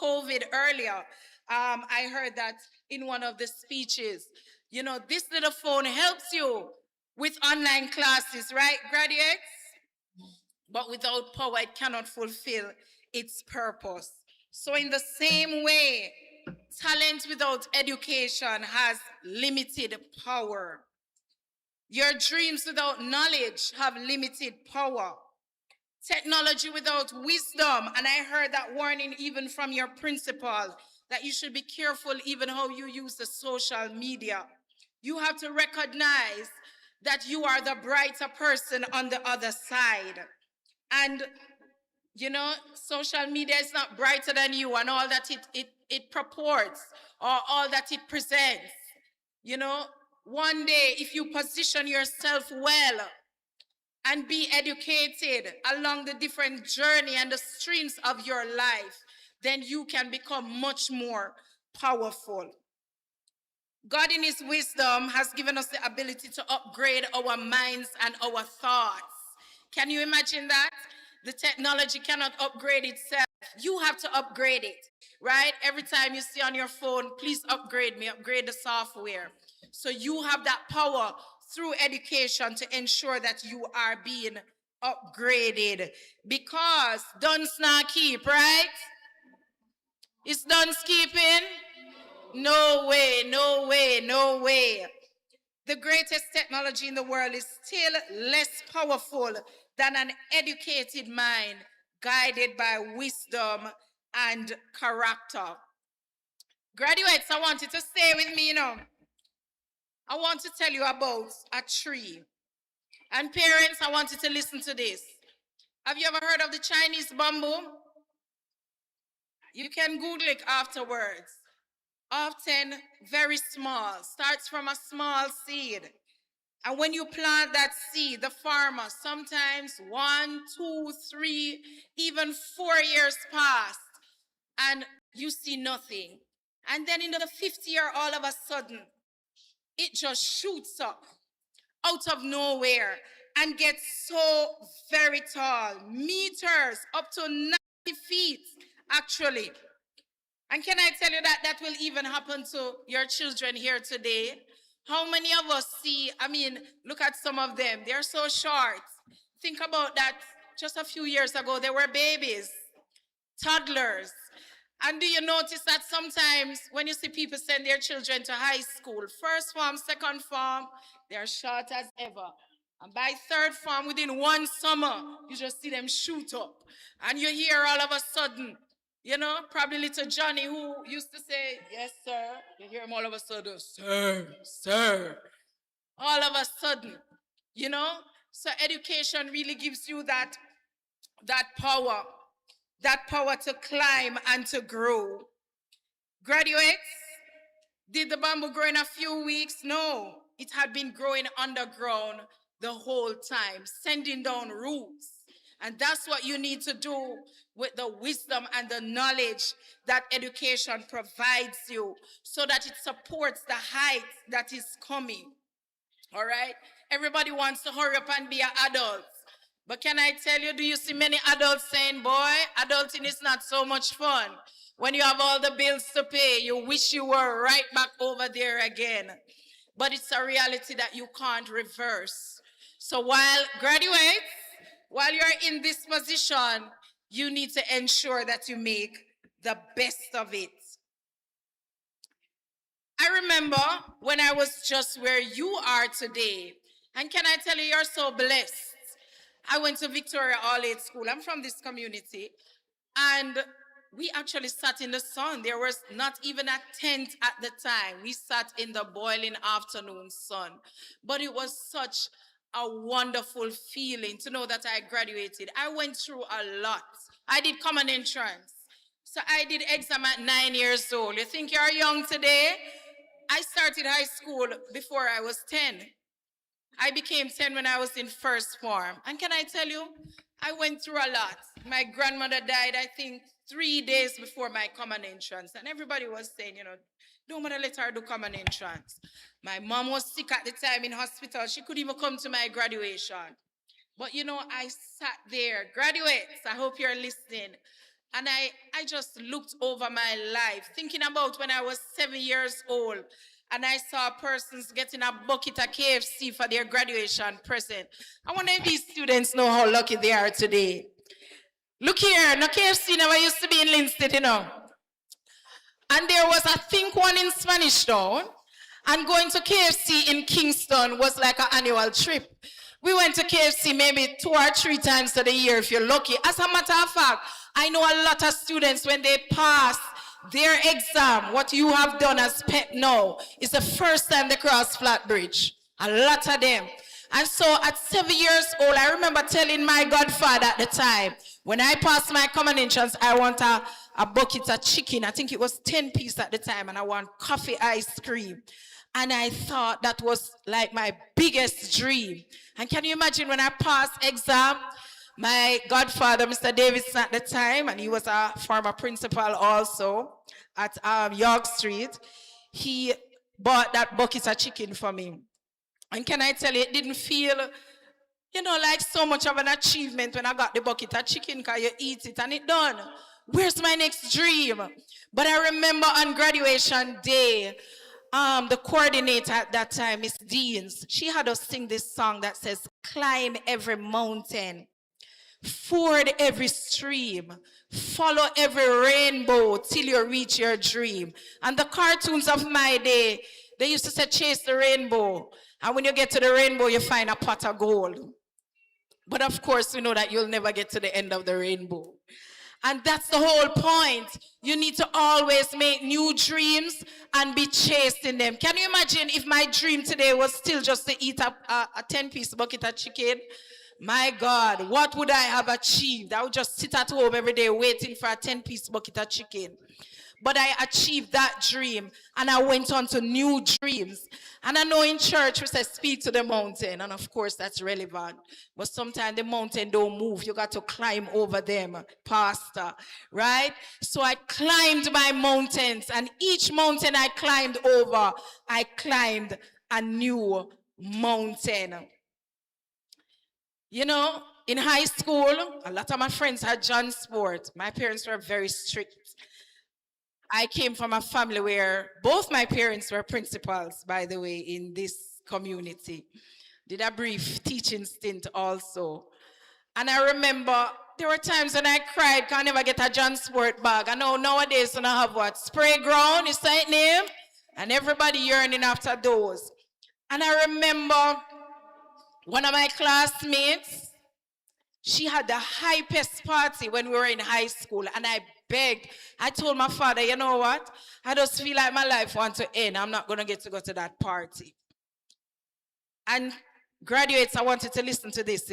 COVID earlier. I heard that in one of the speeches. You know, this little phone helps you with online classes, right, graduates? But without power, it cannot fulfill its purpose. So in the same way, talent without education has limited power. Your dreams without knowledge have limited power. Technology without wisdom, and I heard that warning even from your principal, that you should be careful even how you use the social media. You have to recognize that you are the brighter person on the other side. And, you know, social media is not brighter than you and all that it purports or all that it presents. You know, one day, if you position yourself well and be educated along the different journey and the streams of your life, then you can become much more powerful. God in his wisdom has given us the ability to upgrade our minds and our thoughts. Can you imagine that? The technology cannot upgrade itself. You have to upgrade it, right? Every time you see on your phone, please upgrade me, upgrade the software. So you have that power through education to ensure that you are being upgraded. Because done not keep, right? It's done keeping? No way, no way, no way. The greatest technology in the world is still less powerful than an educated mind guided by wisdom and character. Graduates, I want you to stay with me now. I want to tell you about a tree. And parents, I want you to listen to this. Have you ever heard of the Chinese bamboo? You can Google it afterwards. Often very small, starts from a small seed. And when you plant that seed, the farmer, sometimes 1, 2, 3, even 4 years past, and you see nothing. And then in the 5th year, all of a sudden, it just shoots up out of nowhere and gets so very tall, meters, up to 90 feet, actually. And can I tell you that that will even happen to your children here today? How many of us see, I mean, look at some of them. They're so short. Think about that. Just a few years ago, they were babies, toddlers. And do you notice that sometimes when you see people send their children to high school, first form, second form, they're short as ever. And by third form, within one summer, you just see them shoot up. And you hear all of a sudden, you know, probably little Johnny who used to say, yes, sir. You hear him all of a sudden, sir, sir. All of a sudden, you know. So education really gives you that power to climb and to grow. Graduates, did the bamboo grow in a few weeks? No. It had been growing underground the whole time, sending down roots. And that's what you need to do with the wisdom and the knowledge that education provides you so that it supports the height that is coming. All right? Everybody wants to hurry up and be an adult. But can I tell you, do you see many adults saying, boy, adulting is not so much fun. When you have all the bills to pay, you wish you were right back over there again. But it's a reality that you can't reverse. So while graduates, while you're in this position, you need to ensure that you make the best of it. I remember when I was just where you are today. And can I tell you, you're so blessed. I went to Victoria All-Age School. I'm from this community. And we actually sat in the sun. There was not even a tent at the time. We sat in the boiling afternoon sun. But it was such a wonderful feeling to know that I graduated. I went through a lot. I did common entrance. So I did exam at 9 years old. You think you're young today? I started high school before I was 10. I became 10 when I was in first form. And can I tell you, I went through a lot. My grandmother died, I think, 3 days before my common entrance. And everybody was saying, you know, don't want to let her do common entrance. My mom was sick at the time in hospital. She couldn't even come to my graduation. But, you know, I sat there. Graduates, I hope you're listening. And I just looked over my life, thinking about when I was 7 years old, and I saw persons getting a bucket of KFC for their graduation present. I wonder if these students know how lucky they are today. Look here, no KFC never used to be in Linstead, you know. And there was, I think, one in Spanish Town. And going to KFC in Kingston was like an annual trip. We went to KFC maybe 2 or 3 times a year if you're lucky. As a matter of fact, I know a lot of students when they pass their exam, what you have done as pet now is the first time they cross Flat Bridge. A lot of them. And so at 7 years old, I remember telling my godfather at the time, when I passed my common entrance, I want a bucket of chicken. I think it was 10 pieces at the time, and I want coffee ice cream. And I thought that was like my biggest dream. And can you imagine when I passed exam, my godfather, Mr. Davidson at the time, and he was a former principal also at York Street, he bought that bucket of chicken for me. And can I tell you, it didn't feel, like so much of an achievement when I got the bucket of chicken, because you eat it and it's done. Where's my next dream? But I remember on graduation day, the coordinator at that time, Miss Deans, she had us sing this song that says, climb every mountain, ford every stream, follow every rainbow till you reach your dream. And the cartoons of my day, they used to say, chase the rainbow. And when you get to the rainbow, you find a pot of gold. But of course, we know that you'll never get to the end of the rainbow. And that's the whole point. You need to always make new dreams and be chasing them. Can you imagine if my dream today was still just to eat a 10-piece bucket of chicken? My God, what would I have achieved? I would just sit at home every day waiting for a 10-piece bucket of chicken. But I achieved that dream, and I went on to new dreams. And I know in church we say speak to the mountain, and of course that's relevant. But sometimes the mountain don't move. You got to climb over them, pastor, right? So I climbed my mountains, and each mountain I climbed over, I climbed a new mountain. You know, in high school, a lot of my friends had John Sport. My parents were very strict. I came from a family where both my parents were principals, by the way, in this community. Did a brief teaching stint also. And I remember there were times when I cried, can I never get a John Sport bag. I know nowadays when I have what? Spray ground, is that name? And everybody yearning after those. And I remember one of my classmates, she had the hypest party when we were in high school, and I begged. I told my father, you know what? I just feel like my life wants to end. I'm not going to get to go to that party. And graduates, I wanted to listen to this,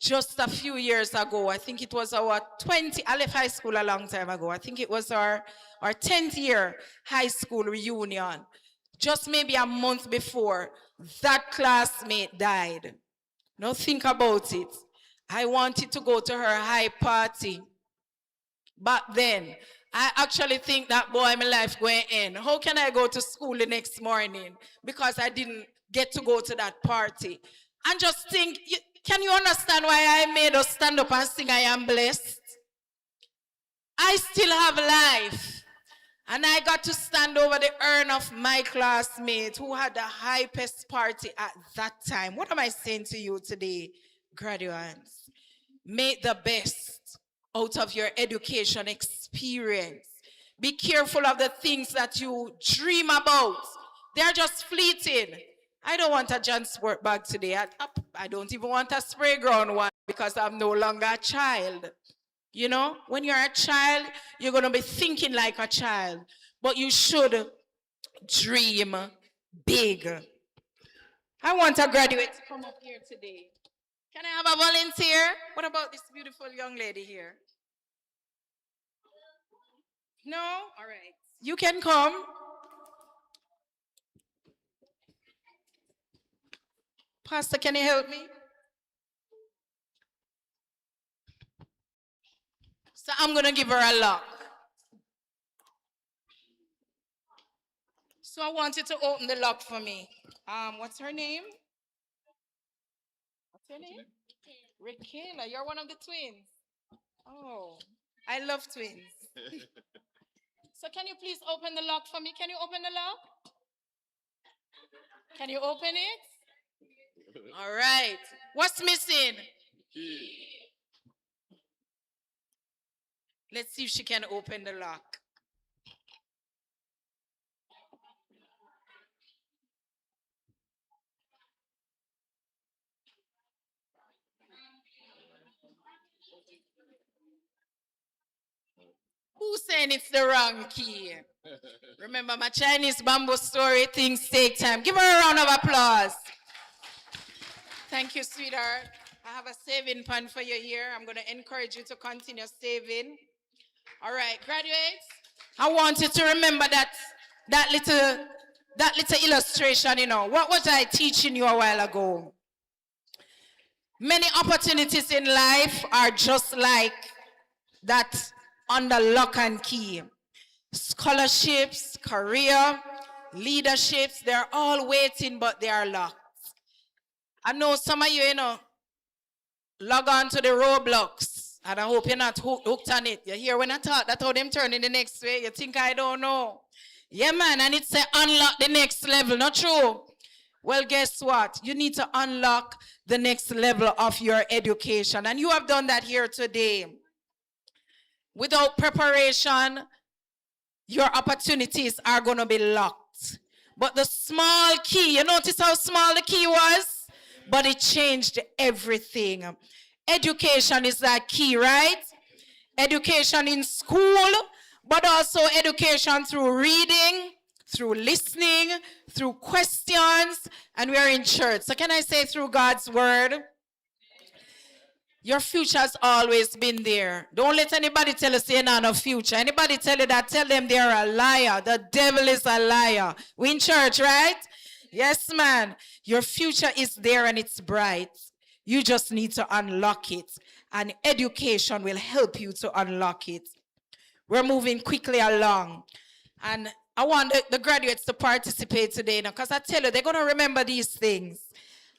Just a few years ago, I think it was our I left high school a long time ago. I think it was our 10th year high school reunion. Just maybe a month before, that classmate died. Now think about it. I wanted to go to her high party. Back then, I actually think that boy, my life going to end. How can I go to school the next morning? Because I didn't get to go to that party. And just think, can you understand why I made us stand up and sing I Am Blessed? I still have life. And I got to stand over the urn of my classmate who had the hypest party at that time. What am I saying to you today, graduates? Make the best out of your education experience. Be careful of the things that you dream about. They're just fleeting. I don't want a John Sport bag today. I don't even want a spray ground one because I'm no longer a child. When you're a child, you're going to be thinking like a child. But you should dream big. I want a graduate to come up here today. Can I have a volunteer? What about this beautiful young lady here? No? All right. You can come. Pastor, can you help me? So I'm going to give her a lock. So I want you to open the lock for me. What's her name? What's her name? Rakela. You're one of the twins. Oh. I love twins. So can you please open the lock for me? Can you open the lock? Can you open it? All right. What's missing? Let's see if she can open the lock. Who's saying it's the wrong key? Remember my Chinese bamboo story, things take time. Give her a round of applause. Thank you, sweetheart. I have a saving plan for you here. I'm going to encourage you to continue saving. All right, graduates, I want you to remember that little illustration, you know. What was I teaching you a while ago? Many opportunities in life are just like that under lock and key. Scholarships, career, leaderships, they're all waiting, but they are locked. I know some of you, you know, log on to the Roblox, and I hope you're not hooked on it. You hear when I talk, that's how them turn in the next way. You think I don't know. Yeah, man, and it's a unlock the next level, not true? Well, guess what? You need to unlock the next level of your education, and you have done that here today. Without preparation, your opportunities are going to be locked. But the small key, you notice how small the key was? But it changed everything. Education is that key, right? Education in school, but also education through reading, through listening, through questions, and we are in church. So can I say through God's word? Your future has always been there. Don't let anybody tell us you're not a future. Anybody tell you that, tell them they're a liar. The devil is a liar. We in church, right? Yes, man. Your future is there and it's bright. You just need to unlock it. And education will help you to unlock it. We're moving quickly along. And I want the graduates to participate today now, because I tell you, they're going to remember these things.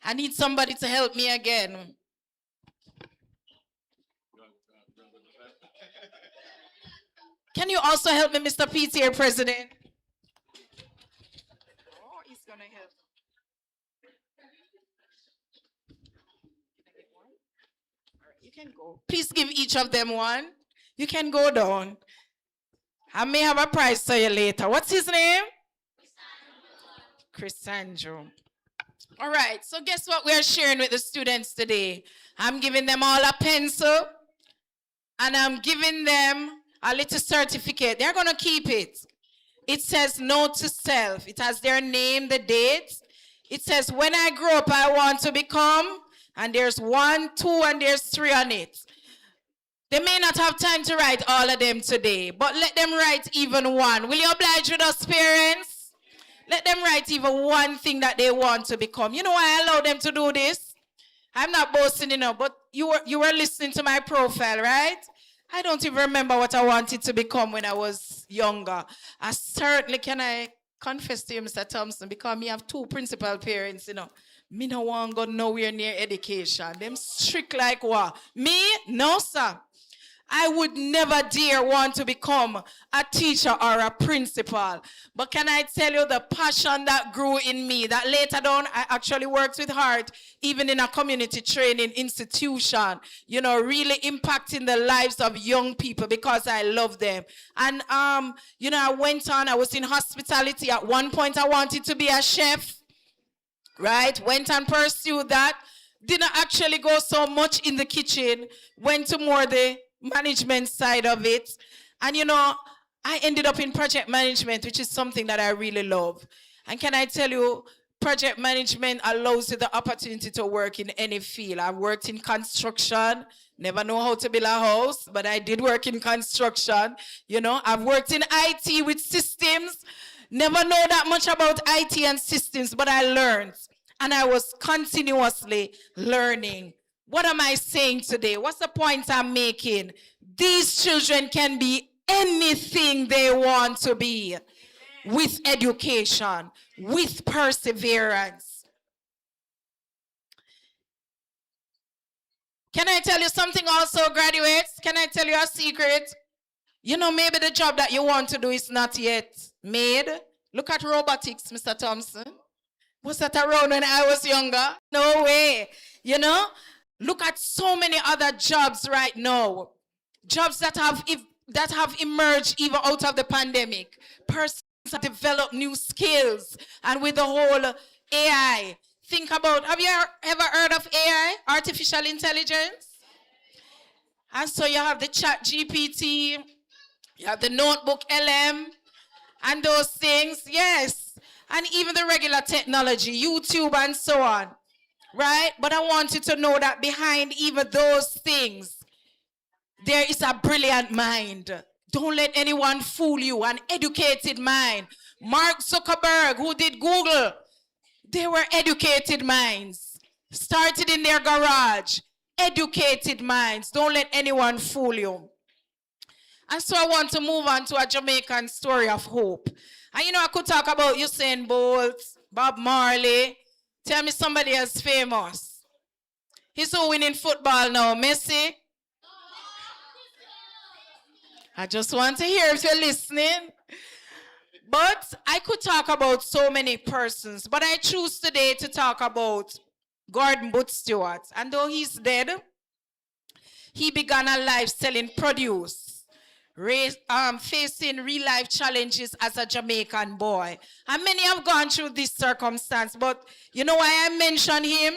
I need somebody to help me again. Can you also help me, Mr. PTA President? Oh, he's going to help. All right, you can go. Please give each of them one. You can go down. I may have a prize for you later. What's his name? Chrysandro. All right, so guess what we are sharing with the students today? I'm giving them all a pencil, and I'm giving them a little certificate. They're going to keep it. It says note to self. It has their name, the date. It says, when I grow up, I want to become, and there's 1, 2, and there's 3 on it. They may not have time to write all of them today, but let them write even one. Will you oblige with us, parents? Let them write even one thing that they want to become. You know why I allow them to do this? I'm not boasting, you know, but you were listening to my profile, right? I don't even remember what I wanted to become when I was younger. I certainly, can I confess to you, Mr. Thompson, because me have 2 principal parents, you know. Me no want go nowhere near education. Them strict like what? Me? No, sir. I would never dare want to become a teacher or a principal. But can I tell you the passion that grew in me, that later on I actually worked with heart, even in a community training institution, you know, really impacting the lives of young people because I love them. And, you know, I was in hospitality. At one point I wanted to be a chef, right? Went and pursued that. Didn't actually go so much in the kitchen, went to more the management side of it. And you know, I ended up in project management, which is something that I really love. And can I tell you, project management allows you the opportunity to work in any field. I've worked in construction, never know how to build a house, but I did work in construction. You know, I've worked in IT with systems, never know that much about IT and systems, but I learned. And I was continuously learning. What am I saying today? What's the point I'm making? These children can be anything they want to be with education, with perseverance. Can I tell you something also, graduates? Can I tell you a secret? You know, maybe the job that you want to do is not yet made. Look at robotics, Mr. Thompson. Was that around when I was younger? No way. You know, look at so many other jobs right now. Jobs that have emerged even out of the pandemic. Persons have developed new skills, and with the whole AI. Think about, have you ever heard of AI, artificial intelligence? And so you have the chat GPT, you have the notebook LM, and those things, yes. And even the regular technology, YouTube and so on, right? But I want you to know that behind even those things, there is a brilliant mind. Don't let anyone fool you, an educated mind. Mark Zuckerberg, who did Google, they were educated minds. Started in their garage. Educated minds. Don't let anyone fool you. And so I want to move on to a Jamaican story of hope. And you know, I could talk about Usain Bolt, Bob Marley. Tell me somebody else famous. He's who winning football now, Messi. I just want to hear if you're listening. But I could talk about so many persons, but I choose today to talk about Gordon Booth Stewart. And though he's dead, he began a life selling produce, facing real life challenges as a Jamaican boy. And many have gone through this circumstance, but you know why I mention him?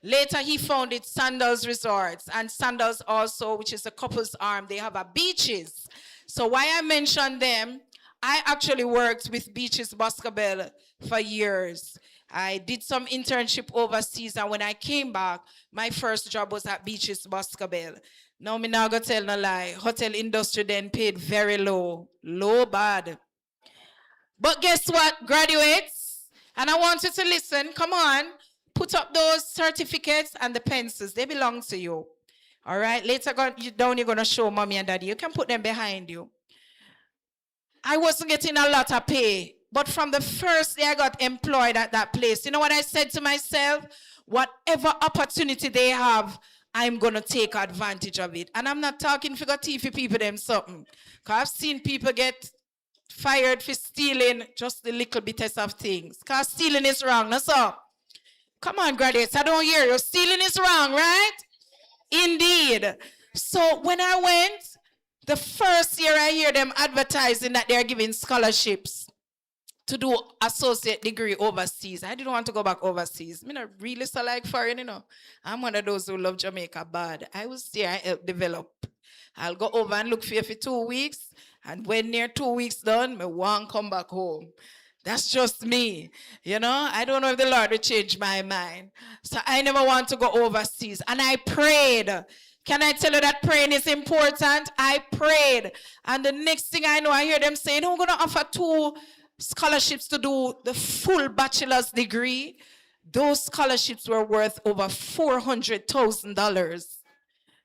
Later, he founded Sandals Resorts, and Sandals also, which is a couple's arm, they have a beaches. So why I mention them, I actually worked with Beaches Boscobel for years. I did some internship overseas, and when I came back, my first job was at Beaches Boscobel. Now, me not gonna tell no lie. Hotel industry then paid very low. Low bad. But guess what, graduates? And I want you to listen, come on. Put up those certificates and the pencils. They belong to you. All right? Later down, you're going to show mommy and daddy. You can put them behind you. I wasn't getting a lot of pay. But from the first day I got employed at that place, you know what I said to myself? Whatever opportunity they have, I'm going to take advantage of it. And I'm not talking for TV people them something. Because I've seen people get fired for stealing just the little bit of things. Because stealing is wrong. That's all. Come on, graduates, I don't hear you. Stealing is wrong, right? Indeed. So when I went, the first year I hear them advertising that they're giving scholarships to do associate degree overseas. I didn't want to go back overseas. I not really so like foreign, you know. I'm one of those who love Jamaica bad. I was there, I helped develop. I'll go over and look for you for 2 weeks. And when near 2 weeks done, I won't come back home. That's just me. You know, I don't know if the Lord will change my mind. So I never want to go overseas. And I prayed. Can I tell you that praying is important? I prayed. And the next thing I know, I hear them saying, I'm going to offer 2 scholarships to do the full bachelor's degree. Those scholarships were worth over $400,000.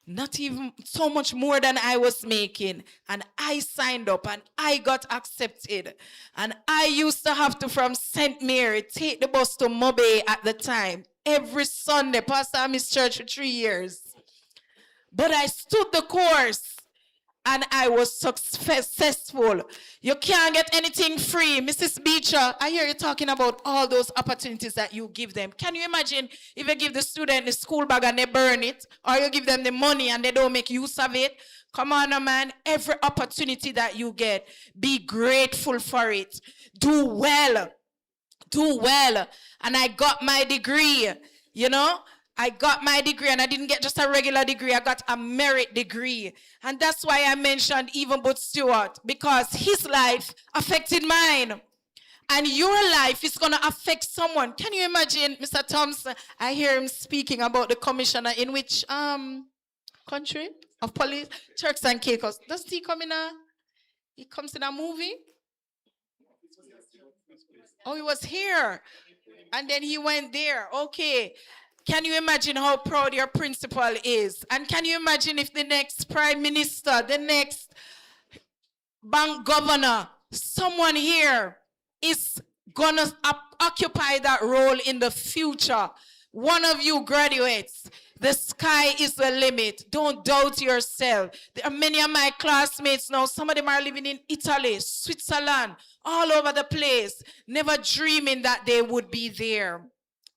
Not even so much more than I was making. And I signed up and I got accepted. And I used to have to, from St. Mary, take the bus to Mobe at the time. Every Sunday. Pastor, I missed church for 3 years. But I stood the course. And I was successful. You can't get anything free. Mrs. Beecher, I hear you talking about all those opportunities that you give them. Can you imagine if you give the student the school bag and they burn it? Or you give them the money and they don't make use of it? Come on, man. Every opportunity that you get, be grateful for it. Do well. Do well. And I got my degree, you know? I got my degree, and I didn't get just a regular degree. I got a merit degree. And that's why I mentioned even Booth Stewart, because his life affected mine. And your life is going to affect someone. Can you imagine, Mr. Thompson? I hear him speaking about the commissioner in which country of police? Turks and Caicos. Does he come in he comes in a movie? Oh, he was here. And then he went there. Okay. Can you imagine how proud your principal is? And can you imagine if the next prime minister, the next bank governor, someone here is going to occupy that role in the future? One of you graduates, The sky is the limit. Don't doubt yourself. There are many of my classmates now. Some of them are living in Italy, Switzerland, all over the place, never dreaming that they would be there.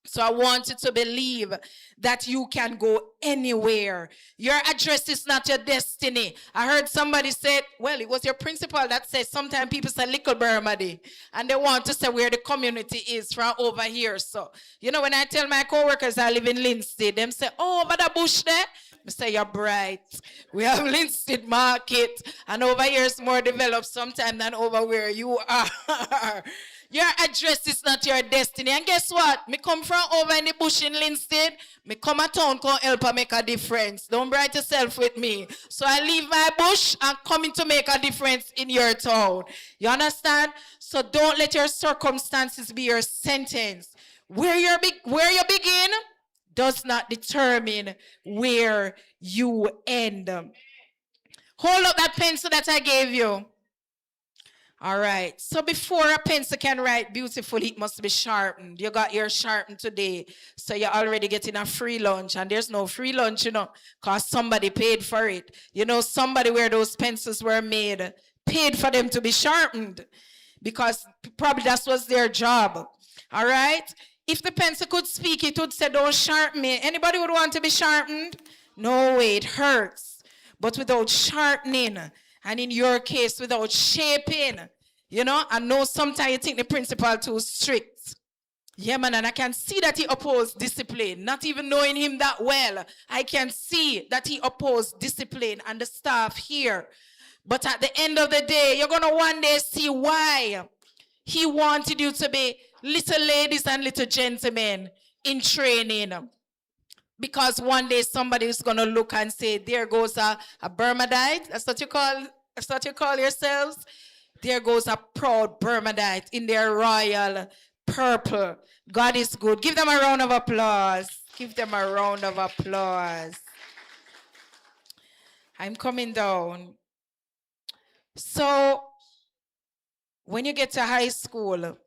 So I want you to believe that you can go anywhere. Your address is not your destiny. I heard somebody say, well, it was your principal that said sometimes people say little Bermaddy and they want to say where the community is from over here. So, you know, when I tell my coworkers I live in Linstead, them say, oh, over the bush there. I say, you're bright. We have Linstead Market and over here is more developed sometimes than over where you are. Your address is not your destiny. And guess what? Me come from over in the bush in Linstead. Me come a town, come help and make a difference. Don't bright yourself with me. So I leave my bush and coming to make a difference in your town. You understand? So don't let your circumstances be your sentence. Where you begin does not determine where you end. Hold up that pencil that I gave you. All right. So before a pencil can write beautifully, it must be sharpened. You got your sharpened today. So you're already getting a free lunch. And there's no free lunch, you know, because somebody paid for it. You know, somebody where those pencils were made paid for them to be sharpened. Because probably that was their job. All right. If the pencil could speak, it would say, don't sharpen me. Anybody would want to be sharpened? No way, it hurts. But without sharpening, and in your case, without shaping, you know, I know sometimes you think the principal too strict. Yeah, man, and I can see that he opposed discipline. Not even knowing him that well, I can see that he opposed discipline and the staff here. But at the end of the day, you're going to one day see why he wanted you to be little ladies and little gentlemen in training. Because one day somebody is going to look and say, there goes a Bermadite. That's what you call yourselves. There goes a proud Bermadite in their royal purple. God is good. Give them a round of applause. Give them a round of applause. I'm coming down. So, when you get to high school,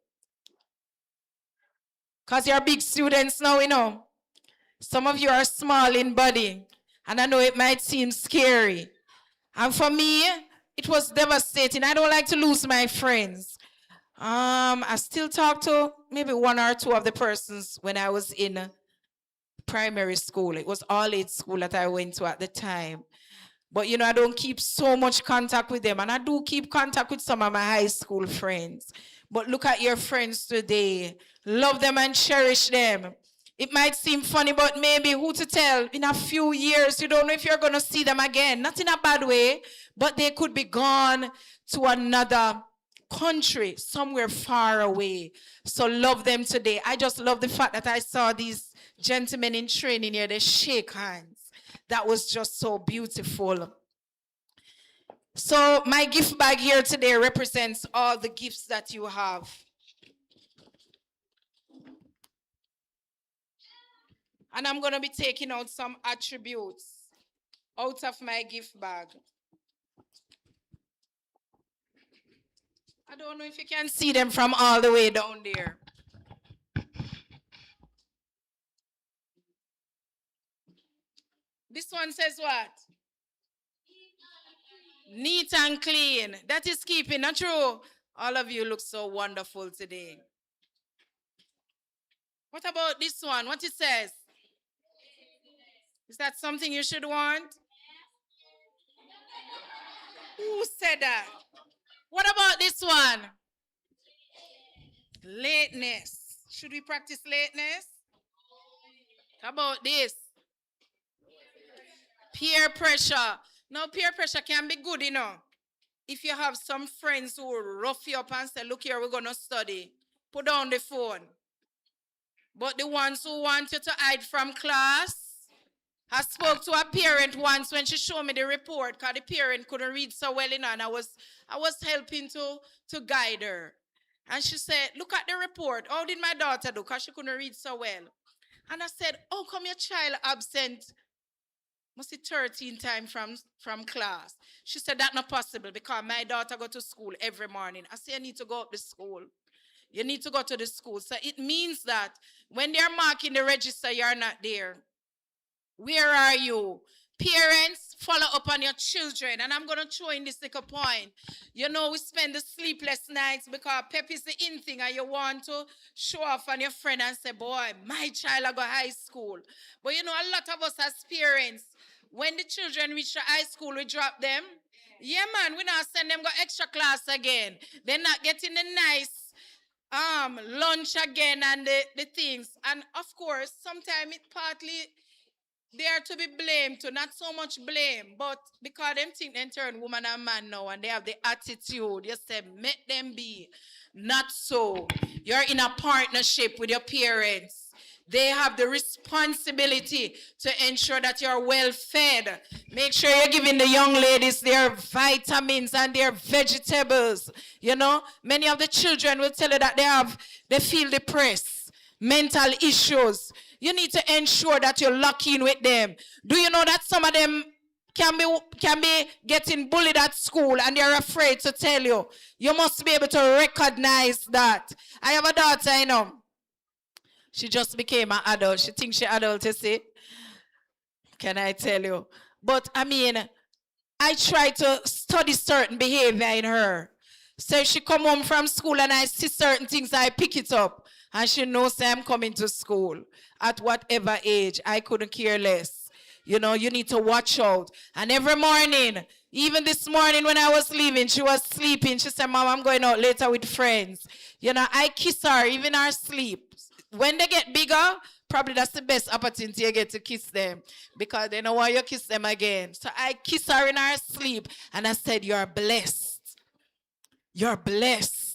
because you're big students now, you know, some of you are small in body, and I know it might seem scary. And for me, it was devastating. I don't like to lose my friends. I still talk to maybe one or two of the persons when I was in primary school. It was all-age school that I went to at the time. But, you know, I don't keep so much contact with them. And I do keep contact with some of my high school friends. But look at your friends today. Love them and cherish them. It might seem funny, but maybe who to tell? In a few years, you don't know if you're going to see them again. Not in a bad way, but they could be gone to another country, somewhere far away. So love them today. I just love the fact that I saw these gentlemen in training here. They shake hands. That was just so beautiful. So my gift bag here today represents all the gifts that you have. And I'm going to be taking out some attributes out of my gift bag. I don't know if you can see them from all the way down there. This one says what? Neat and clean. That is keeping, not true? All of you look so wonderful today. What about this one? What it says? Is that something you should want? Who said that? What about this one? Lateness. Should we practice lateness? How about this? Peer pressure. Now, peer pressure can be good, you know. If you have some friends who will rough you up and say, look here, we're going to study. Put down the phone. But the ones who want you to hide from class, I spoke to a parent once when she showed me the report because the parent couldn't read so well, you know, and I was helping to guide her. And she said, look at the report. How did my daughter do? Because she couldn't read so well. And I said, how come your child absent must be 13 times from class? She said, that's not possible because my daughter go to school every morning. I said, you need to go up to school. You need to go to the school. So it means that when they're marking the register, you're not there. Where are you? Parents, follow up on your children. And I'm going to throw in this little point. You know, we spend the sleepless nights because pep is the in thing and you want to show off on your friend and say, boy, my child I go high school. But you know, a lot of us as parents, when the children reach the high school, we drop them. Yeah, man, we not send them go extra class again. They're not getting the nice lunch again and the things. And of course, sometimes it partly they are to be blamed too, not so much blame, but because them think they turn woman and man now and they have the attitude, you say, make them be. Not so. You're in a partnership with your parents. They have the responsibility to ensure that you're well fed. Make sure you're giving the young ladies their vitamins and their vegetables. You know, many of the children will tell you that they feel depressed, mental issues. You need to ensure that you're locking in with them. Do you know that some of them can be getting bullied at school and they're afraid to tell you? You must be able to recognize that. I have a daughter, you know. She just became an adult. She thinks she's adult, you see. Can I tell you? But I mean, I try to study certain behavior in her. So if she come home from school and I see certain things, I pick it up. And she knows I'm coming to school at whatever age. I couldn't care less. You know, you need to watch out. And every morning, even this morning when I was leaving, she was sleeping. She said, Mom, I'm going out later with friends. You know, I kiss her, even her sleep. When they get bigger, probably that's the best opportunity you get to kiss them because they don't want you to kiss them again. So I kiss her in her sleep and I said, you're blessed. You're blessed.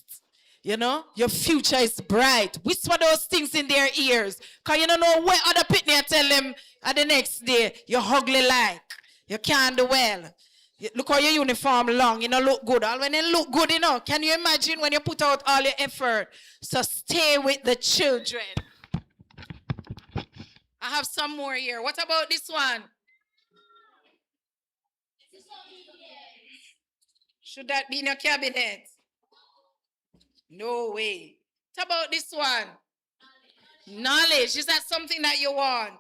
You know, your future is bright. Whisper those things in their ears. Because you don't know what other pitney tell them at the next day, you're ugly like. You can't do well. Look how your uniform long, you know, look good. All when they look good, you know. Can you imagine when you put out all your effort? So stay with the children. I have some more here. What about this one? Should that be in your cabinet? No way. What about this one? Knowledge. Is that something that you want?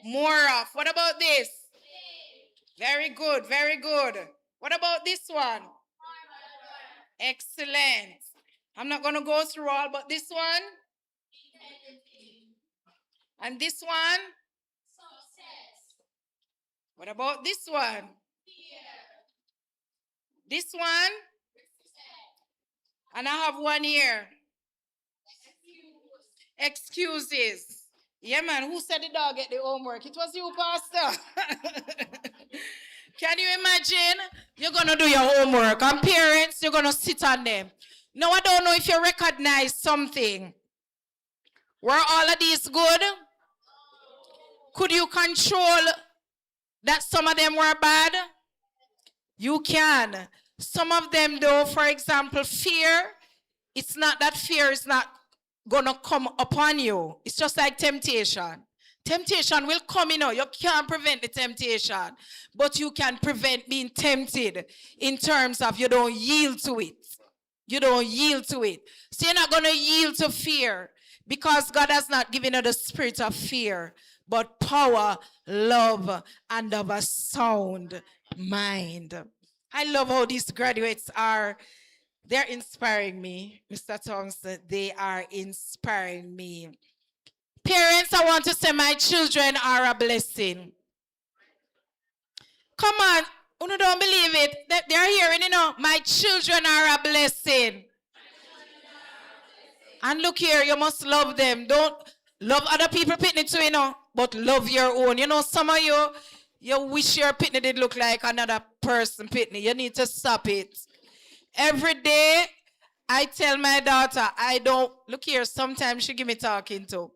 More of. What about this? Very good, very good. What about this one? Excellent. I'm not going to go through all, but this one? And this one? What about this one? This one? And I have one here. Excuses. Yeah, man. Who said the dog get the homework? It was you, Pastor. Can you imagine? You're going to do your homework. And parents, you're going to sit on them. Now, I don't know if you recognize something. Were all of these good? Could you control that some of them were bad? You can. Some of them, though, for example, fear, it's not that fear is not going to come upon you. It's just like temptation. Temptation will come, you know. You can't prevent the temptation, but you can prevent being tempted in terms of you don't yield to it. You don't yield to it. So you're not going to yield to fear because God has not given you the spirit of fear, but power, love, and of a sound mind. I love how these graduates are. They're inspiring me, Mr. Thompson. They are inspiring me. Parents, I want to say my children are a blessing. Come on, you don't believe it. They're hearing, you know, my children are a blessing. And look here, you must love them. Don't love other people pitney too, you know, but love your own. You know, some of you wish your pitney did look like another person pitney. You need to stop it. Every day, I tell my daughter, I don't, look here, sometimes she give me talking to.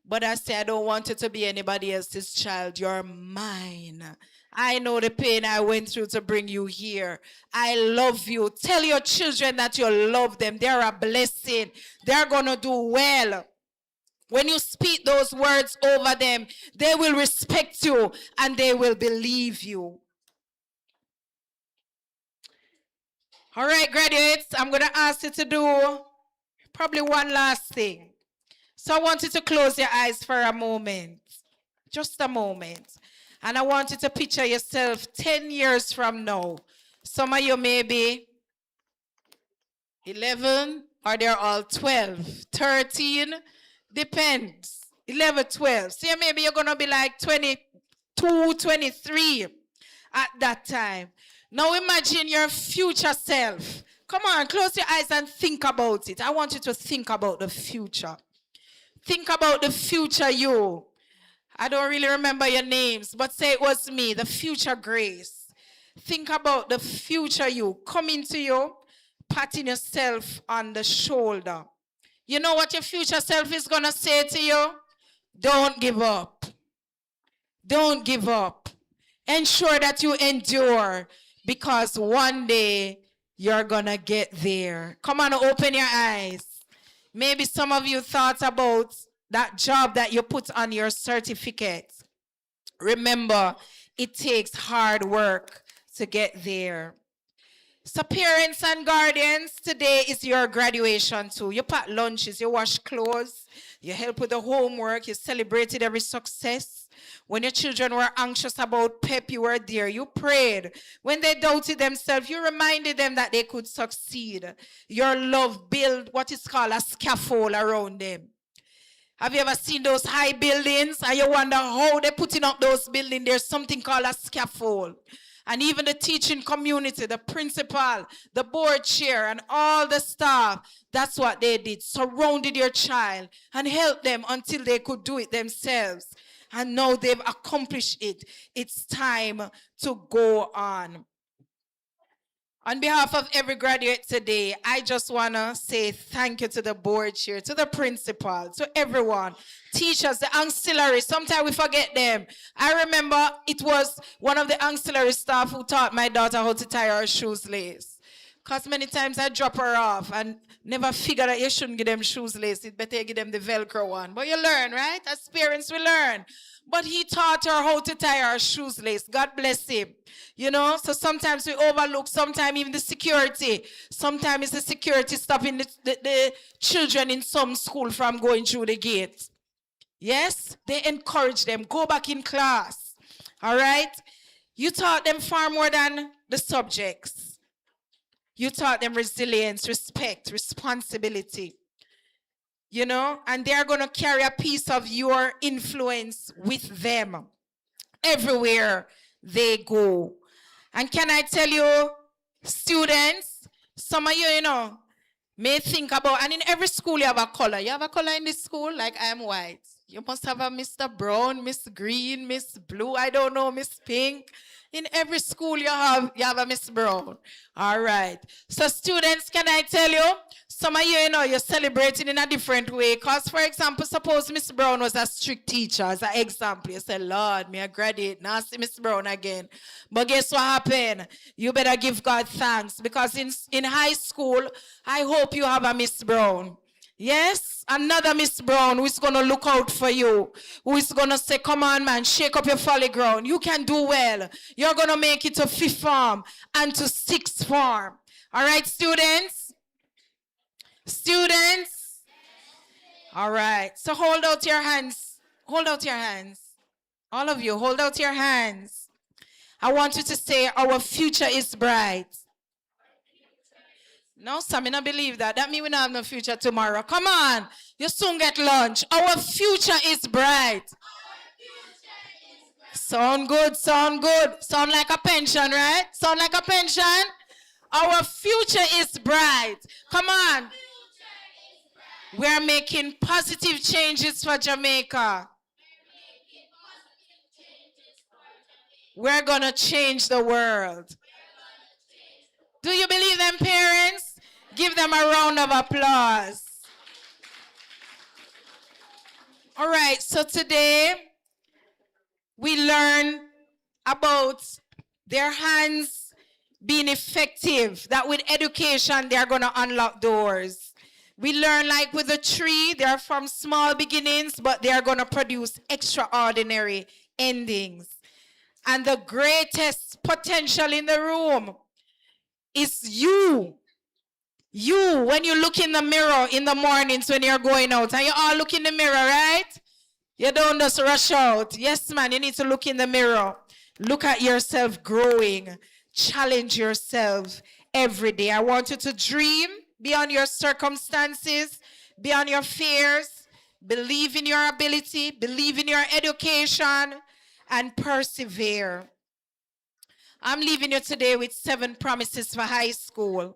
But I say, I don't want you to be anybody else's child. You're mine. I know the pain I went through to bring you here. I love you. Tell your children that you love them. They're a blessing. They're going to do well. When you speak those words over them, they will respect you and they will believe you. All right, graduates, I'm going to ask you to do probably one last thing. So I want you to close your eyes for a moment. Just a moment. And I want you to picture yourself 10 years from now. Some of you may be 11 or they're all 12, 13, depends. 11, 12. So maybe you're going to be like 22, 23 at that time. Now imagine your future self. Come on, close your eyes and think about it. I want you to think about the future. Think about the future you. I don't really remember your names, but say it was me, the future Grace. Think about the future you coming to you, patting yourself on the shoulder. You know what your future self is going to say to you? Don't give up. Don't give up. Ensure that you endure, because one day you're going to get there. Come on, open your eyes. Maybe some of you thought about that job that you put on your certificate. Remember, it takes hard work to get there. So parents and guardians, today is your graduation too. You pack lunches, you wash clothes, you help with the homework, you celebrated every success. When your children were anxious about PEP, you were there, you prayed. When they doubted themselves, you reminded them that they could succeed. Your love built what is called a scaffold around them. Have you ever seen those high buildings and you wonder how they're putting up those buildings? There's something called a scaffold. And even the teaching community, the principal, the board chair, and all the staff, that's what they did. Surrounded your child and helped them until they could do it themselves. And now they've accomplished it. It's time to go on. On behalf of every graduate today, I just want to say thank you to the board chair, to the principal, to everyone, teachers, the auxiliary. Sometimes we forget them. I remember it was one of the auxiliary staff who taught my daughter how to tie her shoes lace. Because many times I drop her off and never figure that you shouldn't give them shoes lace. It's better you give them the Velcro one. But you learn, right? As parents, we learn. But he taught her how to tie her shoes lace. God bless him. You know, so sometimes we overlook, sometimes even the security. Sometimes it's the security stopping the children in some school from going through the gate. Yes, they encourage them. Go back in class. All right? You taught them far more than the subjects. You taught them resilience, respect, responsibility. You know, and they're going to carry a piece of your influence with them everywhere they go. And can I tell you, students, some of you, you know, may think about, and in every school you have a color. You have a color in this school, like I am white. You must have a Mr. Brown, Miss Green, Miss Blue, I don't know, Miss Pink. In every school you have a Miss Brown. All right. So students, can I tell you, some of you, you know, you're celebrating in a different way. Because, for example, suppose Miss Brown was a strict teacher, as an example. You say, Lord, me a graduate, now see Miss Brown again. But guess what happened? You better give God thanks. Because in high school, I hope you have a Miss Brown. Yes, another Miss Brown who is going to look out for you, who is going to say, come on, man, shake up your folly ground. You can do well. You're going to make it to 5th form and to 6th form. All right, students? Students? All right. So hold out your hands. Hold out your hands. All of you, hold out your hands. I want you to say, our future is bright. No, some I believe that. That means we don't have no future tomorrow. Come on. You soon get lunch. Our future is bright. Sound good, sound good. Sound like a pension, right? Sound like a pension? Our future is bright. Come on. We are making positive changes for Jamaica. We're going to change the world. Do you believe them, parents? Give them a round of applause. All right, so today we learn about their hands being effective, that with education they are going to unlock doors. We learn like with a tree, they are from small beginnings, but they are going to produce extraordinary endings. And the greatest potential in the room is you. You, when you look in the mirror in the mornings when you're going out, and you all look in the mirror, right? You don't just rush out. Yes, man, you need to look in the mirror. Look at yourself growing. Challenge yourself every day. I want you to dream beyond your circumstances, beyond your fears. Believe in your ability, believe in your education, and persevere. I'm leaving you today with 7 promises for high school.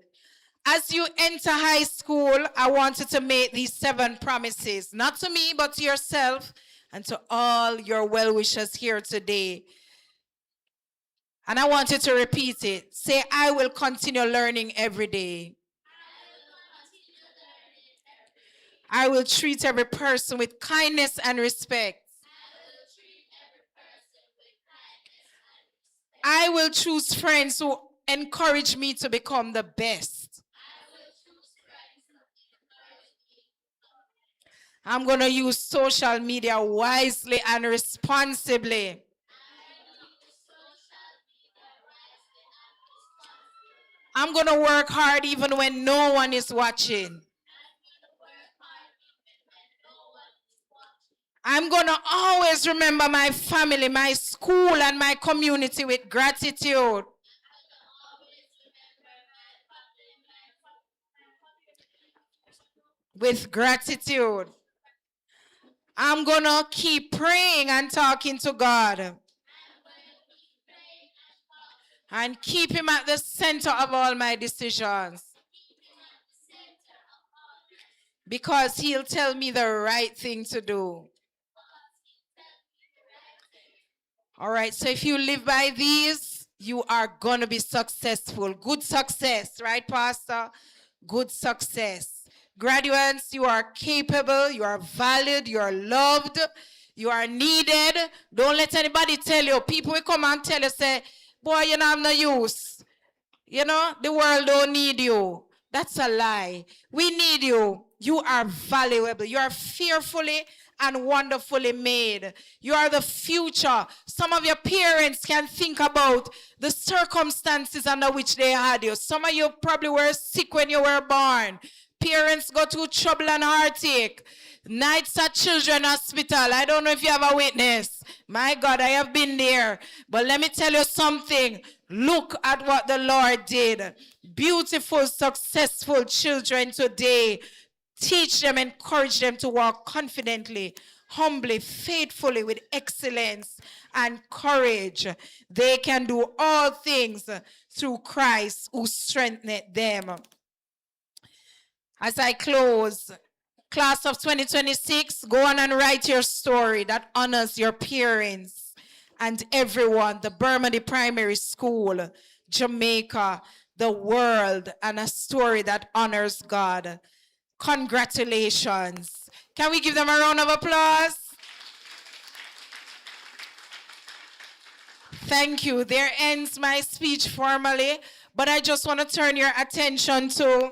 As you enter high school, I want you to make these 7 promises, not to me, but to yourself and to all your well-wishers here today. And I want you to repeat it. Say, I will continue learning every day. I will treat every person with kindness and respect. I will choose friends who encourage me to become the best. I'm going to use social media wisely and responsibly. I'm going to work hard even when no one is watching. I'm going to always remember my family, my school, and my community with gratitude. With gratitude. I'm going to keep praying and talking to God. And keep him at the center of all my decisions. Because he'll tell me the right thing to do. All right, so if you live by these, you are going to be successful. Good success, right, Pastor? Good success. Graduates, you are capable, you are valued, you are loved, you are needed. Don't let anybody tell you. People will come and tell you, say, boy, you know, I'm no use. You know, the world don't need you. That's a lie. We need you. You are valuable. You are fearfully and wonderfully made. You are the future. Some of your parents can think about the circumstances under which they had you. Some of you probably were sick when you were born. Parents go through trouble and heartache. Nights at children's hospital. I don't know if you have a witness. My God, I have been there. But let me tell you something. Look at what the Lord did. Beautiful, successful children today. Teach them, encourage them to walk confidently, humbly, faithfully, with excellence and courage. They can do all things through Christ who strengthened them. As I close, class of 2026, go on and write your story that honors your parents and everyone, the Bermaddy Primary School, Jamaica, the world, and a story that honors God. Congratulations. Can we give them a round of applause? Thank you. There ends my speech formally, but I just want to turn your attention to,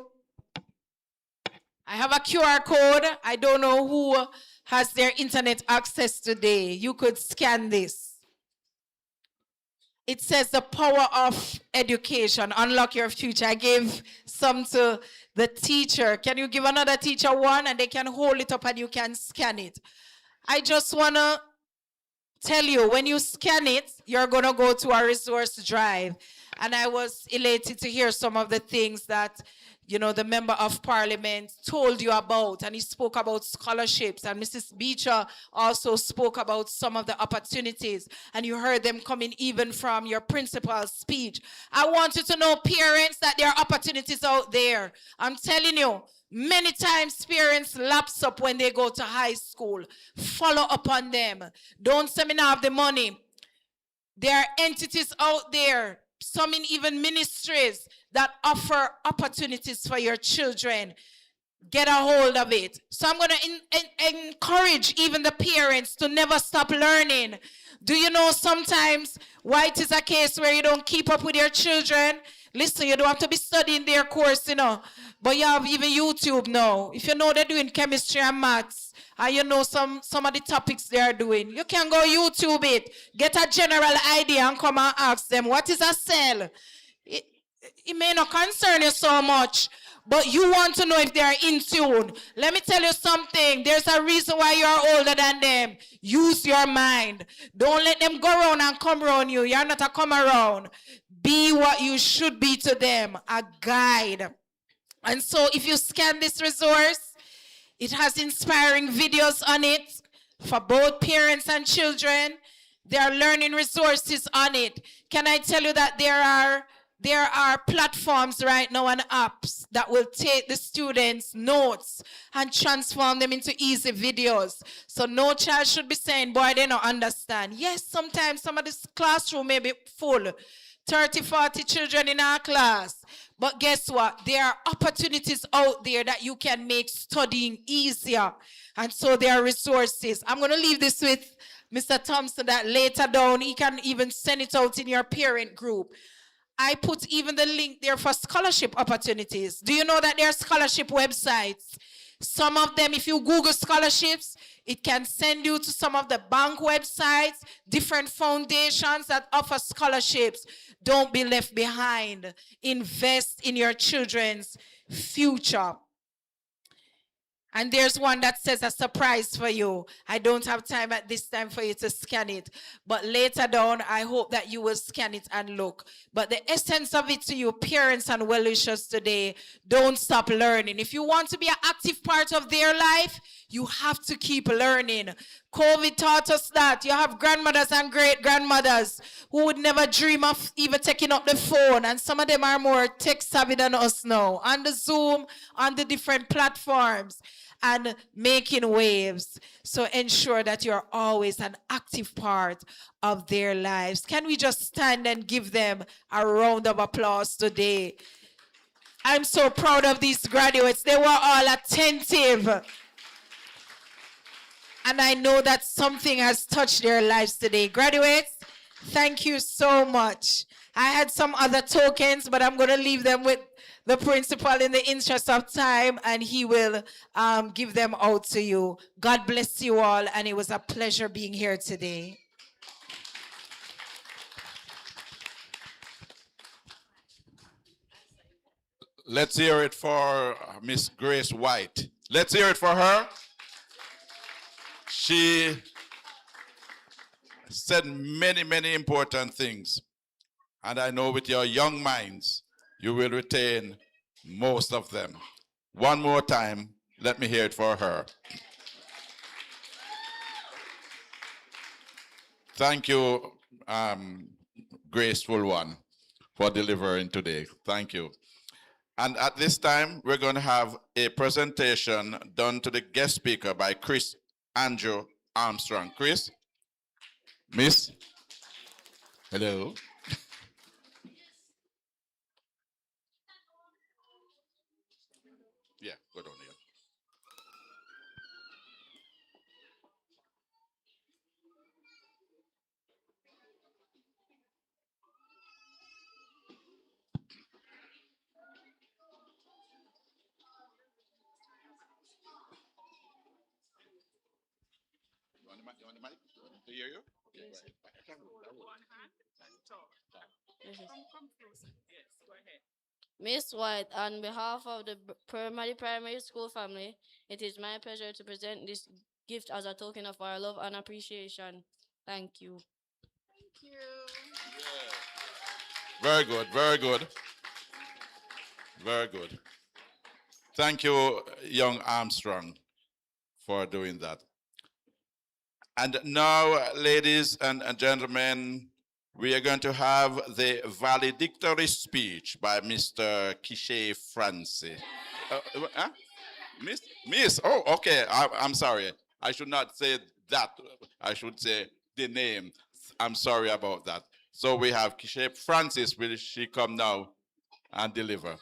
I have a QR code. I don't know who has their internet access today. You could scan this. It says the power of education, unlock your future. I gave some to the teacher. Can you give another teacher one and they can hold it up and you can scan it? I just want to tell you, when you scan it, you're going to go to a resource drive. And I was elated to hear some of the things that, you know, the member of parliament told you about, and he spoke about scholarships, and Mrs. Beecher also spoke about some of the opportunities, and you heard them coming even from your principal's speech. I want you to know, parents, that there are opportunities out there. I'm telling you, many times parents lapse up when they go to high school. Follow up on them. Don't say me not have the money. There are entities out there, some in even ministries, that offer opportunities for your children. Get a hold of it. So I'm going to encourage even the parents to never stop learning. Do you know sometimes why it is a case where you don't keep up with your children? Listen, you don't have to be studying their course, you know, but you have even YouTube now. If you know they're doing chemistry and maths, and you know some of the topics they are doing, you can go YouTube it, get a general idea and come and ask them, what is a cell? It may not concern you so much, but you want to know if they are in tune. Let me tell you something. There's a reason why you're older than them. Use your mind. Don't let them go around and come around you. You're not a come around. Be what you should be to them, a guide. And so if you scan this resource, it has inspiring videos on it for both parents and children. There are learning resources on it. Can I tell you that there are platforms right now and apps that will take the students' notes and transform them into easy videos. So no child should be saying, boy, they don't understand. Yes, sometimes some of this classroom may be full. 30, 40 children in our class. But guess what? There are opportunities out there that you can make studying easier. And so there are resources. I'm going to leave this with Mr. Thompson that later down, he can even send it out in your parent group. I put even the link there for scholarship opportunities. Do you know that there are scholarship websites? Some of them, if you Google scholarships, it can send you to some of the bank websites, different foundations that offer scholarships. Don't be left behind. Invest in your children's future. And there's one that says a surprise for you. I don't have time at this time for you to scan it. But later down, I hope that you will scan it and look. But the essence of it to you, parents and well-wishers today, don't stop learning. If you want to be an active part of their life, you have to keep learning. COVID taught us that. You have grandmothers and great-grandmothers who would never dream of even taking up the phone. And some of them are more tech-savvy than us now. On the Zoom, on the different platforms, and making waves. So ensure that you're always an active part of their lives. Can we just stand and give them a round of applause today? I'm so proud of these graduates. They were all attentive. And I know that something has touched their lives today. Graduates, thank you so much. I had some other tokens, but I'm going to leave them with the principal in the interest of time, and he will give them out to you. God bless you all, and it was a pleasure being here today. Let's hear it for Miss Grace White. Let's hear it for her. She said many, many important things. And I know with your young minds, you will retain most of them. One more time, let me hear it for her. Thank you, graceful one, for delivering today. Thank you. And at this time, we're going to have a presentation done to the guest speaker by Chris Andrew Armstrong. Chris? Miss? Hello? Yeah, go down here. You want the mic? To hear you? Okay, go ahead. Miss White, on behalf of the Bermaddy Primary School family, it is my pleasure to present this gift as a token of our love and appreciation. Thank you. Thank you. Very good, very good, very good. Thank you, young Armstrong, for doing that. And now, ladies and gentlemen, we are going to have the valedictory speech by Mr. Kishe Francis. Huh? Miss, oh, okay, I'm sorry. I should not say that. I should say the name. I'm sorry about that. So we have Kishe Francis. Will she come now and deliver?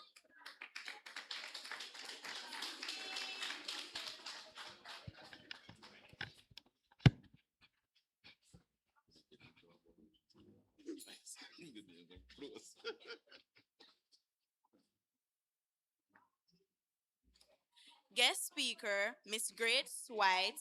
Guest speaker, Miss Grace White,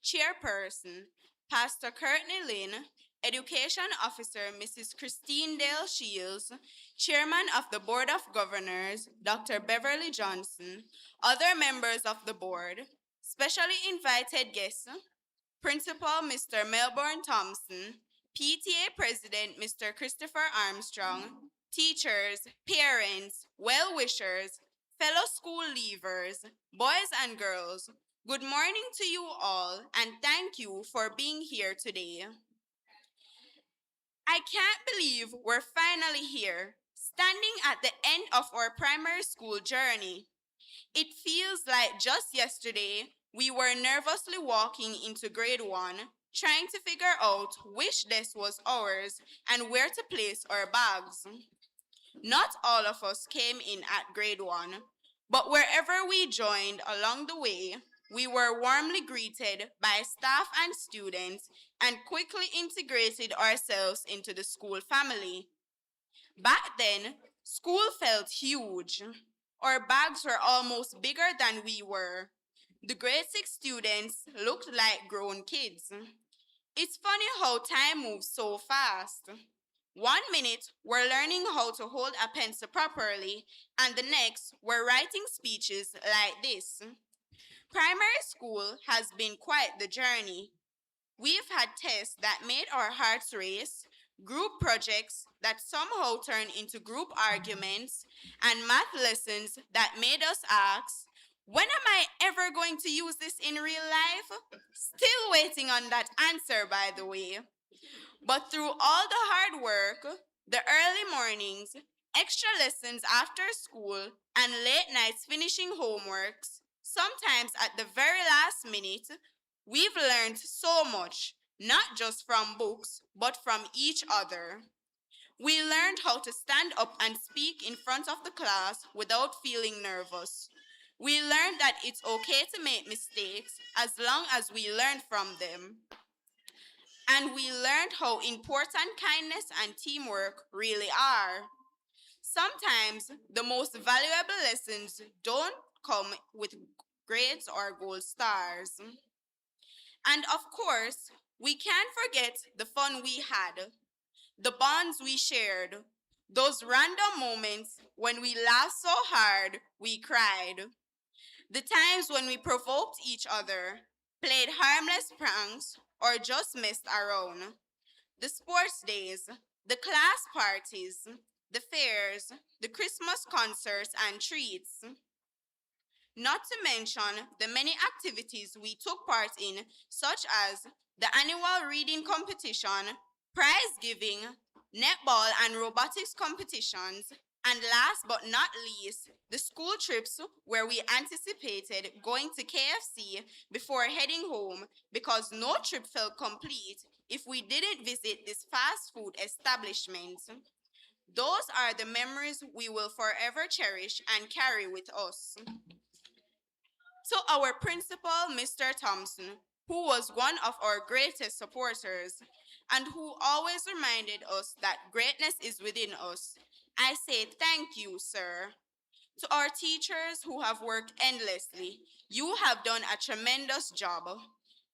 chairperson, Pastor Courtney Lynn, Education Officer Mrs. Christine Dale Shields, Chairman of the Board of Governors Dr. Beverly Johnson, other members of the board, specially invited guests, Principal Mr. Melbourne Thompson, PTA President Mr. Christopher Armstrong, teachers, parents, well-wishers, fellow school leavers, boys and girls, good morning to you all and thank you for being here today. I can't believe we're finally here, standing at the end of our primary school journey. It feels like just yesterday we were nervously walking into grade 1, trying to figure out which desk was ours and where to place our bags. Not all of us came in at grade 1, but wherever we joined along the way, we were warmly greeted by staff and students and quickly integrated ourselves into the school family. Back then, school felt huge. Our bags were almost bigger than we were. The grade 6 students looked like grown kids. It's funny how time moves so fast. 1 minute, we're learning how to hold a pencil properly, and the next, we're writing speeches like this. Primary school has been quite the journey. We've had tests that made our hearts race, group projects that somehow turned into group arguments, and math lessons that made us ask, when am I ever going to use this in real life? Still waiting on that answer, by the way. But through all the hard work, the early mornings, extra lessons after school, and late nights finishing homeworks, sometimes at the very last minute, we've learned so much, not just from books, but from each other. We learned how to stand up and speak in front of the class without feeling nervous. We learned that it's okay to make mistakes as long as we learn from them. And we learned how important kindness and teamwork really are. Sometimes the most valuable lessons don't come with grades or gold stars. And of course, we can't forget the fun we had, the bonds we shared, those random moments when we laughed so hard we cried, the times when we provoked each other, played harmless pranks, or just messed around, the sports days, the class parties, the fairs, the Christmas concerts and treats. Not to mention the many activities we took part in, such as the annual reading competition, prize giving, netball and robotics competitions, and last but not least, the school trips where we anticipated going to KFC before heading home because no trip felt complete if we didn't visit this fast food establishment. Those are the memories we will forever cherish and carry with us. To our principal, Mr. Thompson, who was one of our greatest supporters and who always reminded us that greatness is within us, I say thank you, sir. To our teachers who have worked endlessly, you have done a tremendous job.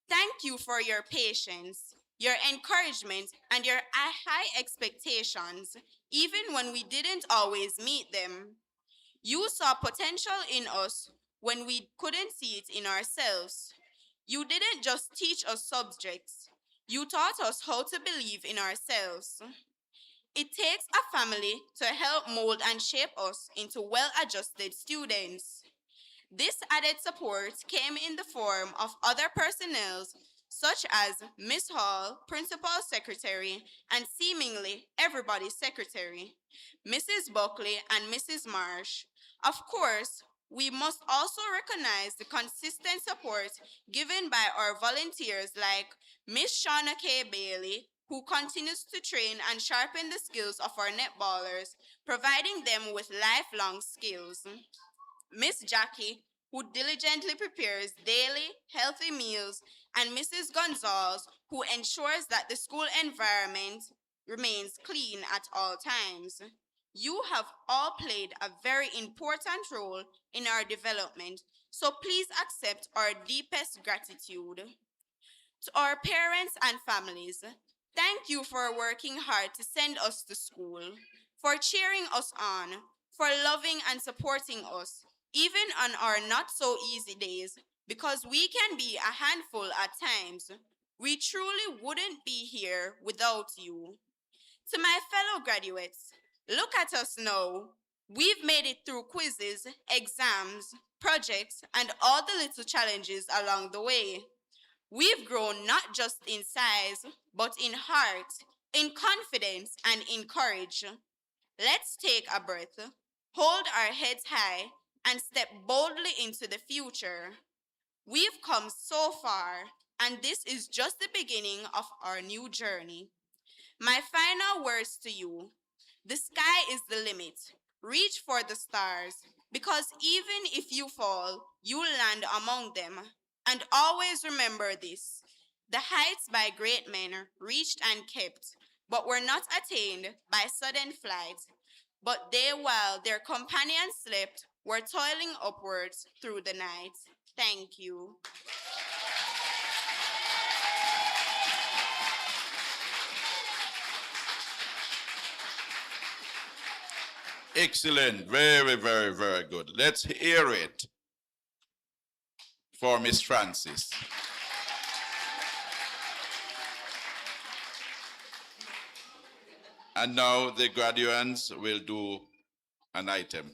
Thank you for your patience, your encouragement, and your high expectations, even when we didn't always meet them. You saw potential in us when we couldn't see it in ourselves. You didn't just teach us subjects, you taught us how to believe in ourselves. It takes a family to help mold and shape us into well-adjusted students. This added support came in the form of other personnel such as Miss Hall, Principal Secretary, and seemingly everybody's secretary, Mrs. Buckley and Mrs. Marsh. Of course, we must also recognize the consistent support given by our volunteers like Miss Shauna K. Bailey, who continues to train and sharpen the skills of our netballers, providing them with lifelong skills. Miss Jackie, who diligently prepares daily, healthy meals, and Mrs. Gonzalez, who ensures that the school environment remains clean at all times. You have all played a very important role in our development, so please accept our deepest gratitude. To our parents and families, Thank you for working hard to send us to school, for cheering us on, for loving and supporting us, even on our not so easy days, because we can be a handful at times. We truly wouldn't be here without you. To my fellow graduates, look at us now. We've made it through quizzes, exams, projects, and all the little challenges along the way. We've grown not just in size, but in heart, in confidence, and in courage. Let's take a breath, hold our heads high, and step boldly into the future. We've come so far, and this is just the beginning of our new journey. My final words to you: the sky is the limit. Reach for the stars, because even if you fall, you'll land among them. And always remember this: the heights by great men reached and kept, but were not attained by sudden flight. But they, while their companions slept, were toiling upwards through the night. Thank you. Excellent. Very, very, very good. Let's hear it for Miss Francis. And now the graduates will do an item.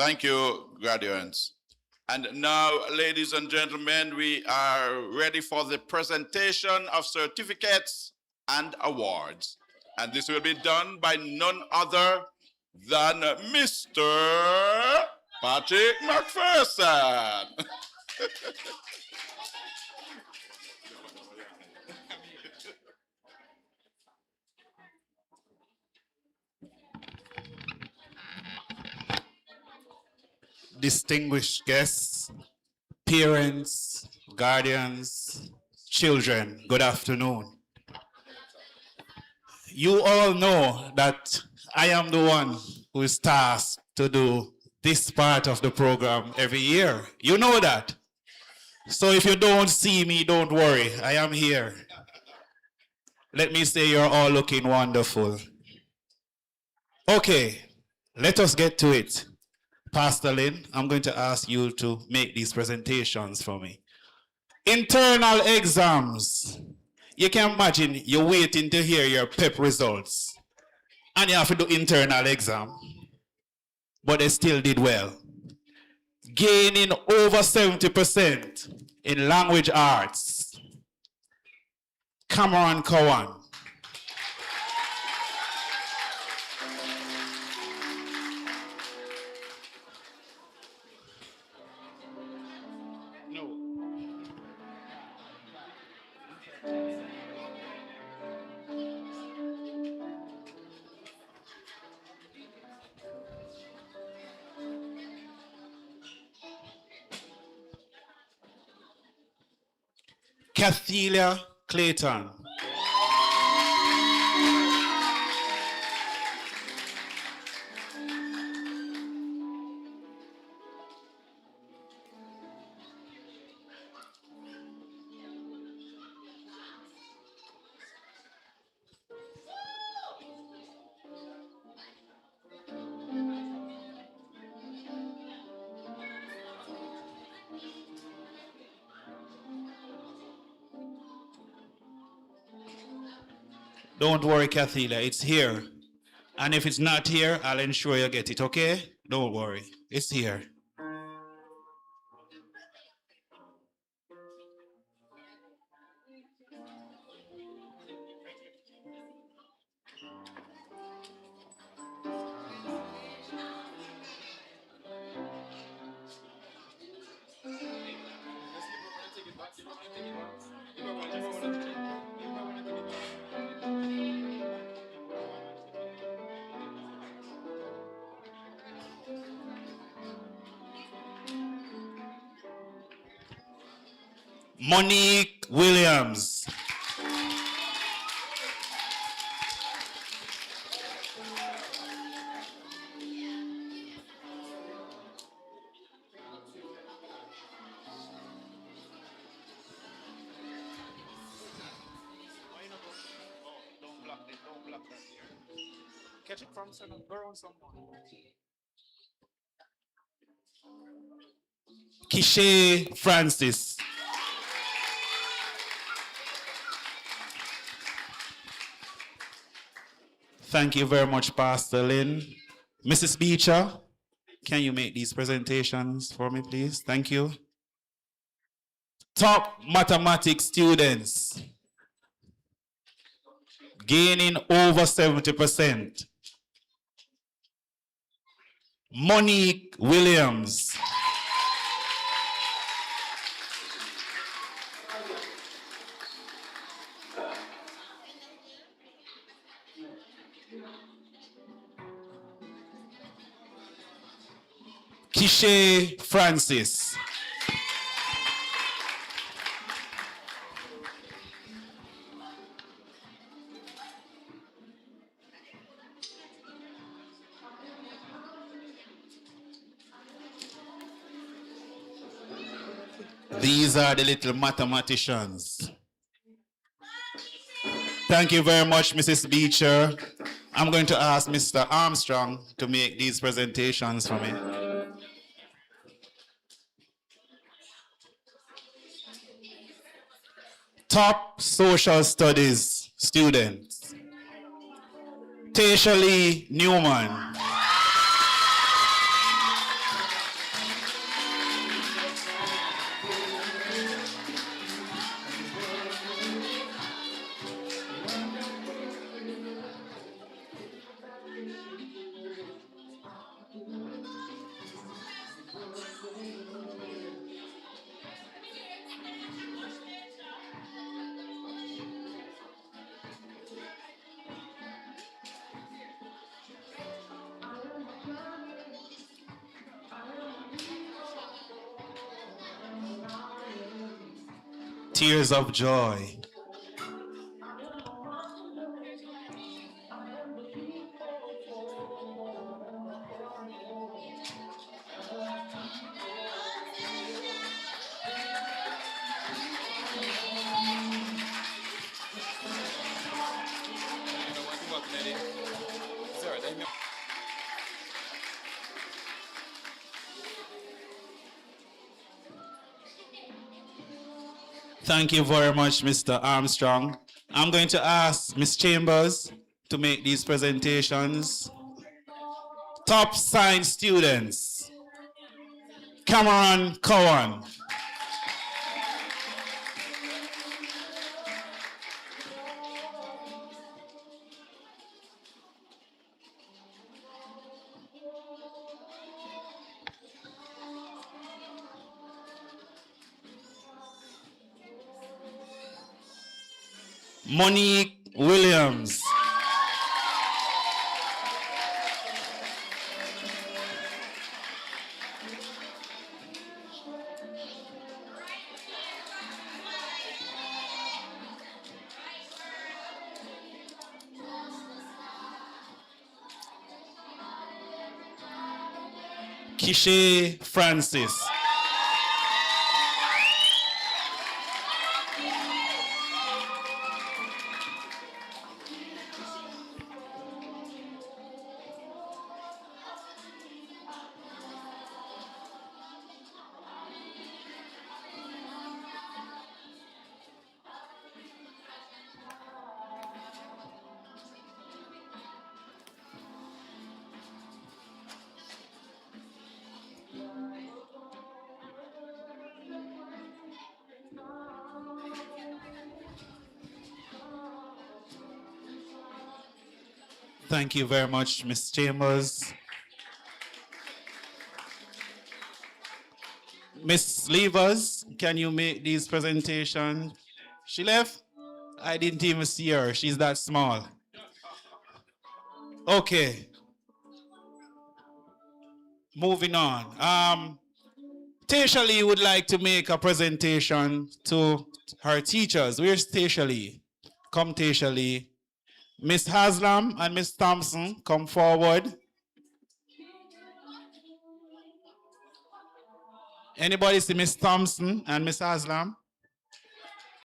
Thank you, graduates. And now, ladies and gentlemen, we are ready for the presentation of certificates and awards. And this will be done by none other than Mr. Patrick McPherson. Distinguished guests, parents, guardians, children, good afternoon. You all know that I am the one who is tasked to do this part of the program every year. You know that. So if you don't see me, don't worry, I am here. Let me say you're all looking wonderful. Okay, let us get to it. Pastor Lynn, I'm going to ask you to make these presentations for me. Internal exams. You can imagine you're waiting to hear your PEP results and you have to do internal exam, but they still did well. Gaining over 70% in language arts. Cameron Cowan. Cathilia Clayton. Don't worry, Cathilia, it's here. And if it's not here, I'll ensure you get it, okay? Don't worry, it's here. Monique Williams. Catch it from Kishay Francis. Thank you very much, Pastor Lynn. Mrs. Beecher, can you make these presentations for me, please? Thank you. Top mathematics students. Gaining over 70%. Monique Williams. Kishay Francis. These are the little mathematicians. Thank you very much, Mrs. Beecher. I'm going to ask Mr. Armstrong to make these presentations for me. Top social studies students. Tasha Lee Newman. Tears of joy. Thank you very much, Mr. Armstrong. I'm going to ask Ms. Chambers to make these presentations. Top science students, Cameron Cowan. Monique Williams. Kishe Francis. Thank you very much, Ms. Chambers. Ms. Levers, can you make these presentations? She left? I didn't even see her. She's that small. Okay. Moving on. Tasha Lee would like to make a presentation to her teachers. Where's Tasha Lee? Come, Tasha Lee. Miss Haslam and Miss Thompson, come forward. Anybody see Miss Thompson and Miss Haslam?